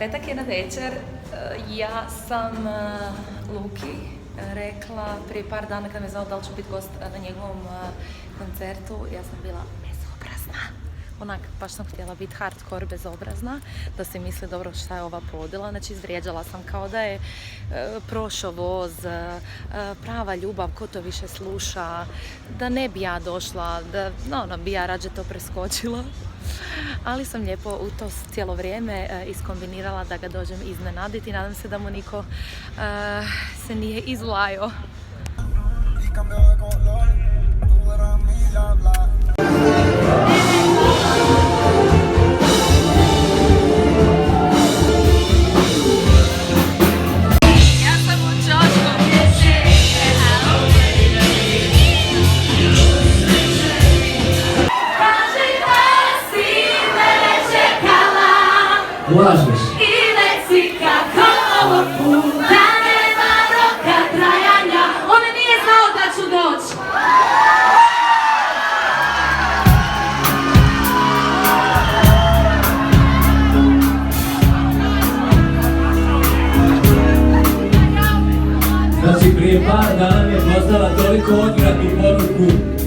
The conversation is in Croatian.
petak je na večer, ja sam Luki rekla prije par dana kad me znao da li ću biti gost na njegovom koncertu, ja sam bila bezobrazna. Onak, baš sam htjela biti hardcore bezobrazna, da se misli dobro šta je ova podjela, znači izvrijeđala sam kao da je prošao voz, prava ljubav, ko to više sluša, da ne bi ja došla, da bi ja rađe to preskočila. Ali sam lijepo u to cijelo vrijeme iskombinirala da ga dođem iznenaditi i nadam se da mu niko se nije izlajao. Lažeš. I reci kako ovog puta nema roka trajanja. On nije znao da ću doći. Znači prije par dana mi je poslala toliko odvratnu poruku